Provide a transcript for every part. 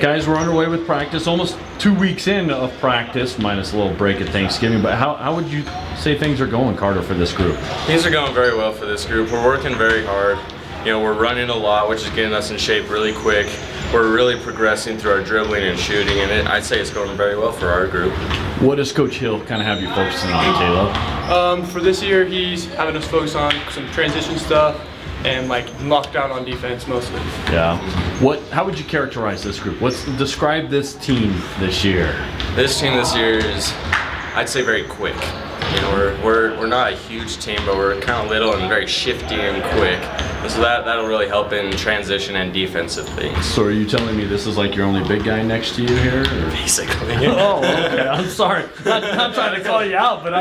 Guys, we're underway with practice, almost 2 weeks in of practice, minus a little break at Thanksgiving. But how would you say things are going, Carter, for this group? Things are going very well for this group. We're working very hard. You know, we're running a lot, which is getting us in shape really quick. We're really progressing through our dribbling and shooting, and I'd say it's going very well for our group. What does Coach Hill kind of have you focusing on, Caleb? For this year, he's having us focus on some transition stuff and like lockdown on defense mostly. Yeah. How would you characterize this group? Describe this team this year? This team this year is, I'd say, very quick. You know, we're not a huge team, but we're kind of little and very shifty and quick. And so that'll really help in transition and defensive things. So are you telling me this is like your only big guy next to you here? Or? Basically. Oh, okay. I'm sorry. Not trying to call you out, but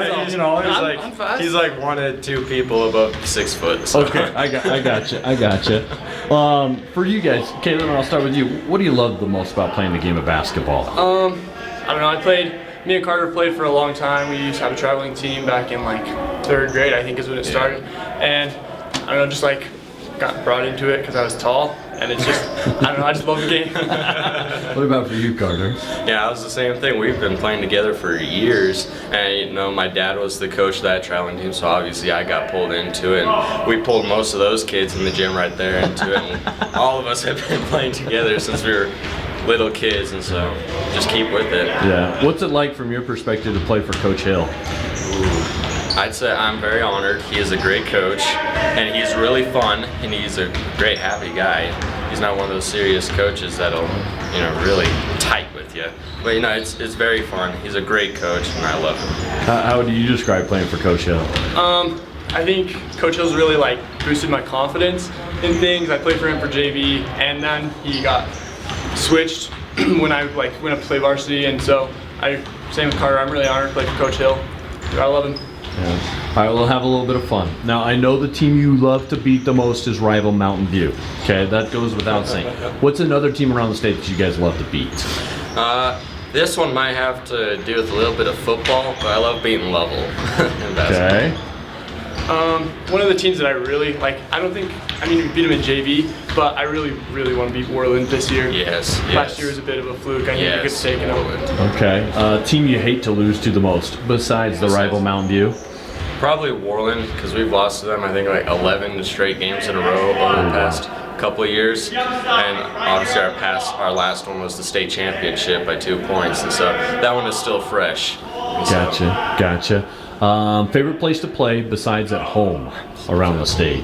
he's like one of two people above 6 foot. So. Okay, I gotcha. For you guys, Caitlin, I'll start with you. What do you love the most about playing the game of basketball? I don't know. Me and Carter played for a long time. We used to have a traveling team back in like 3rd grade, I think is when it started. And I don't know, just like got brought into it because I was tall. And it's just, I don't know, I just love the game. What about for you, Carter? Yeah, it was the same thing. We've been playing together for years. And you know, my dad was the coach of that traveling team, so obviously I got pulled into it. And we pulled most of those kids in the gym right there into it. And all of us have been playing together since we were little kids, and so just keep with it. Yeah. What's it like from your perspective to play for Coach Hill? I'd say I'm very honored. He is a great coach, and he's really fun, and he's a great, happy guy. He's not one of those serious coaches that'll, you know, really tight with you. But you know, it's very fun. He's a great coach, and I love him. How do you describe playing for Coach Hill? I think Coach Hill's really like boosted my confidence in things. I played for him for JV, and then he got switched when I went up to play varsity, and so same with Carter. I'm really honored to play for Coach Hill. I love him. Yeah. All right, we'll have a little bit of fun. Now, I know the team you love to beat the most is rival Mountain View. Okay, that goes without saying. What's another team around the state that you guys love to beat? This one might have to do with a little bit of football, but I love beating Lovell in basketball. Okay. One of the teams that I really like, we beat them in JV, but I really, really want to beat Worland this year. Yes. Last year was a bit of a fluke. I think we could take it over. Okay. Team you hate to lose to the most, besides the rival Mountain View? Probably Worland, because we've lost to them, I think, like 11 straight games in a row over the past couple of years. And obviously our last one was the state championship by 2 points, and so that one is still fresh. Gotcha. Favorite place to play besides at home around the state?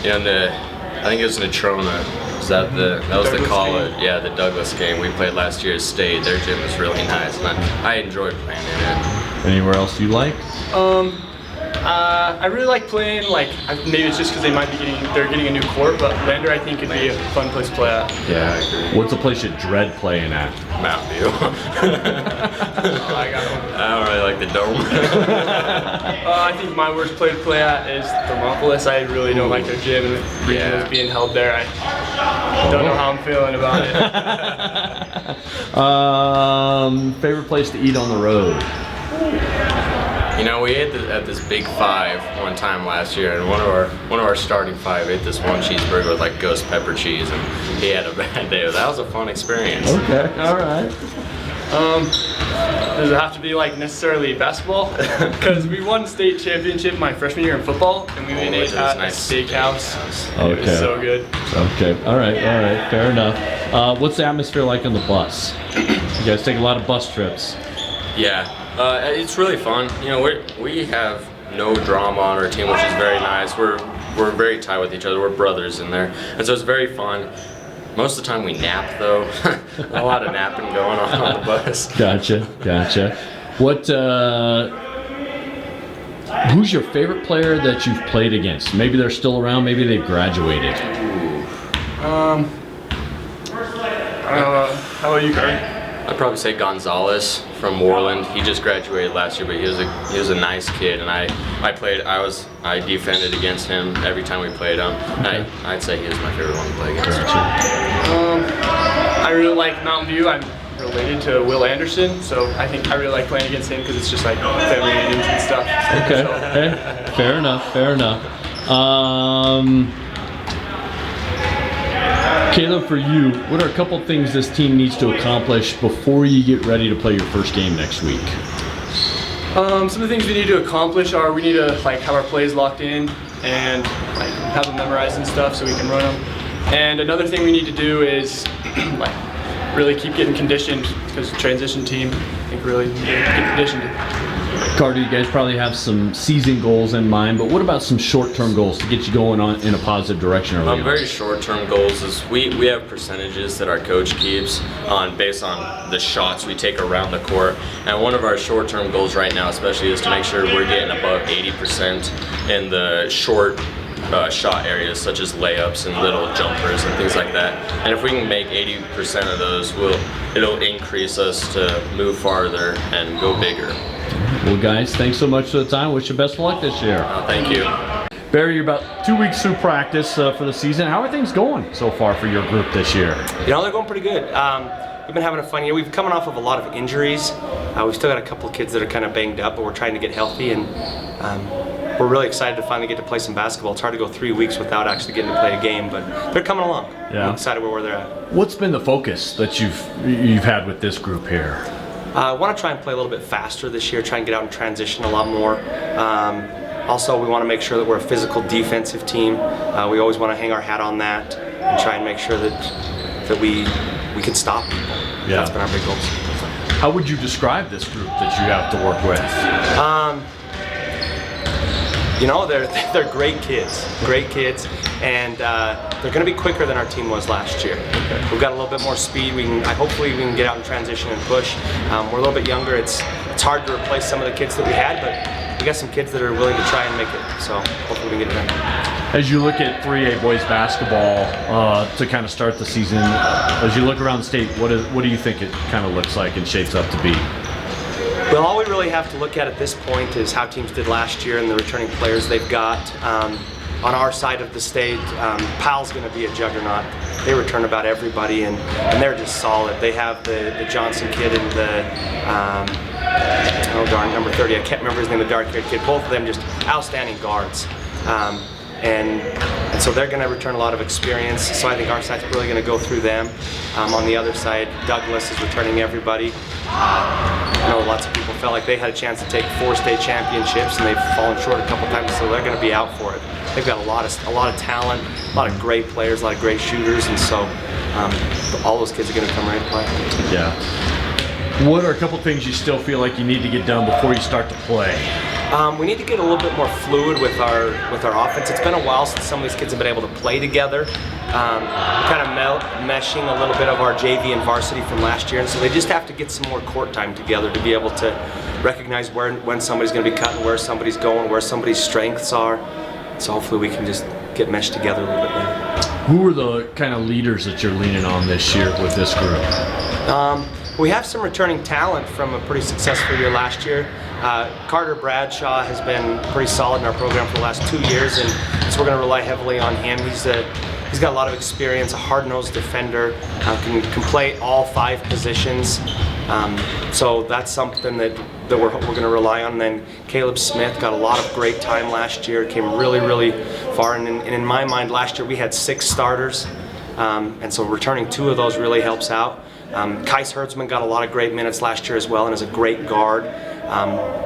I think it was Natrona. That was the college? Yeah, the Douglas game. We played last year at state. Their gym is really nice, and I enjoyed playing in it. Anywhere else you like? I really like playing, maybe it's just because they're getting a new court, but Lander I think would be a fun place to play at. Yeah, I agree. What's a place you dread playing at? Mountain View. I got one. I don't really like the dome. I think my worst place to play at is Thermopolis. I really don't like their gym and the regionals being held there. I don't know how I'm feeling about it. Favorite place to eat on the road? You know, we ate at this Big Five one time last year, and one of our starting five ate this one cheeseburger with like ghost pepper cheese, and he had a bad day. That was a fun experience. Okay, all right. Does it have to be like necessarily basketball? Because we won state championship my freshman year in football, and we ate at a steakhouse. Okay. It was so good. Okay, all right, fair enough. What's the atmosphere like on the bus? You guys take a lot of bus trips. Yeah. It's really fun. You know, we have no drama on our team, which is very nice. We're very tight with each other. We're brothers in there, and so it's very fun. Most of the time we nap though. A lot of napping going on the bus. Gotcha. Who's your favorite player that you've played against? Maybe they're still around. Maybe they've graduated. I don't know. How about you, Kurt? I'd probably say Gonzalez from Worland. He just graduated last year, but he was a nice kid, and I defended against him every time we played him. And I'd say he was my favorite one to play against. I really like Mountain View. I'm related to Will Anderson, so I think I really like playing against him because it's just like family reunions and stuff. Okay. Hey, fair enough. Caleb, for you, what are a couple things this team needs to accomplish before you get ready to play your first game next week? Some of the things we need to accomplish are we need to have our plays locked in and have them memorized and stuff so we can run them. And another thing we need to do is really keep getting conditioned, because transition team, I think, really need to get conditioned. Carter, you guys probably have some season goals in mind, but what about some short-term goals to get you going on in a positive direction early on? Very short-term goals is we have percentages that our coach keeps based on the shots we take around the court, and one of our short-term goals right now especially is to make sure we're getting above 80% in the short shot areas, such as layups and little jumpers and things like that. And if we can make 80% of those, it'll increase us to move farther and go bigger. Well, guys, thanks so much for the time. Wish you best of luck this year. Thank you. Barry, you're about 2 weeks through practice for the season. How are things going so far for your group this year? They're going pretty good. We've been having a fun year. We've coming off of a lot of injuries. We've still got a couple of kids that are kind of banged up, but we're trying to get healthy, and we're really excited to finally get to play some basketball. It's hard to go 3 weeks without actually getting to play a game, but they're coming along. Yeah. I'm excited where they're at. What's been the focus that you've had with this group here? I want to try and play a little bit faster this year, try and get out and transition a lot more. Also, we want to make sure that we're a physical defensive team. We always want to hang our hat on that and try and make sure that we can stop people. Yeah. That's been our big goals. How would you describe this group that you have to work with? They're great kids, and they're going to be quicker than our team was last year. Okay. We've got a little bit more speed. Hopefully we can get out and transition and push. We're a little bit younger. It's hard to replace some of the kids that we had, but we got some kids that are willing to try and make it. So hopefully we can get it done. As you look at 3A boys basketball to kind of start the season, as you look around the state, what do you think it kind of looks like and shapes up to be? Well, all we really have to look at this point is how teams did last year and the returning players they've got. On our side of the state, Powell's going to be a juggernaut. They return about everybody, and they're just solid. They have the Johnson kid and number 30. I can't remember his name, the dark-haired kid. Both of them just outstanding guards. And so they're going to return a lot of experience. So I think our side's really going to go through them. On the other side, Douglas is returning everybody. I know lots of people felt like they had a chance to take 4 state championships, and they've fallen short a couple times, so they're going to be out for it. They've got a lot of talent, a lot of great players, a lot of great shooters, and so all those kids are going to come right and play. Yeah. What are a couple things you still feel like you need to get done before you start to play? We need to get a little bit more fluid with our offense. It's been a while since some of these kids have been able to play together. We're kind of meshing a little bit of our JV and varsity from last year, and so they just have to get some more court time together to be able to recognize when somebody's going to be cutting, where somebody's going, where somebody's strengths are. So hopefully we can just get meshed together a little bit better. Who are the kind of leaders that you're leaning on this year with this group? We have some returning talent from a pretty successful year last year. Carter Bradshaw has been pretty solid in our program for the last 2 years, and so we're going to rely heavily on him. He's got a lot of experience, a hard-nosed defender, can play all 5 positions. So that's something that we're going to rely on. And then Caleb Smith got a lot of great time last year, came really, really far. And in my mind, last year we had 6 starters, and so returning 2 of those really helps out. Kais Hertzman got a lot of great minutes last year as well, and is a great guard,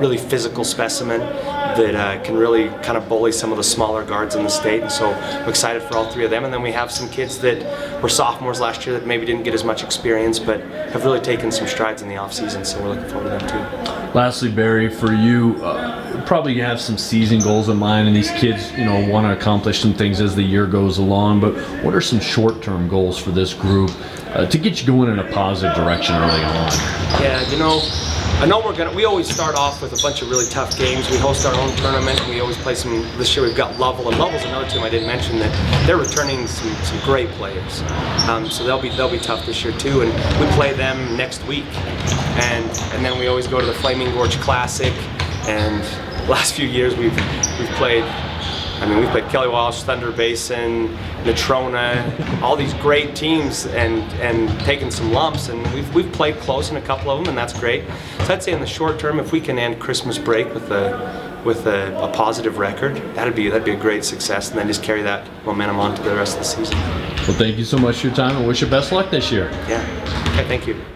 really physical specimen that can really kind of bully some of the smaller guards in the state. And so I'm excited for all 3 of them. And then we have some kids that were sophomores last year that maybe didn't get as much experience, but have really taken some strides in the offseason, so we're looking forward to them too. Lastly, Barry, for you, probably you have some season goals in mind, and these kids, want to accomplish some things as the year goes along, but what are some short-term goals for this group to get you going in a positive direction early on? Yeah, I know we always start off with a bunch of really tough games. We host our own tournament, and we always play some. This year we've got Lovell, and Lovell's another team I didn't mention that they're returning some great players. So they'll be tough this year too, and we play them next week. And then we always go to the Flaming Gorge Classic, and the last few years we've played Kelly Walsh, Thunder Basin, Natrona, all these great teams, and taken some lumps, and we've played close in a couple of them, and that's great. So I'd say in the short term, if we can end Christmas break with with a positive record, that'd be a great success, and then just carry that momentum on to the rest of the season. Well, thank you so much for your time, and wish you best luck this year. Yeah. Okay, thank you.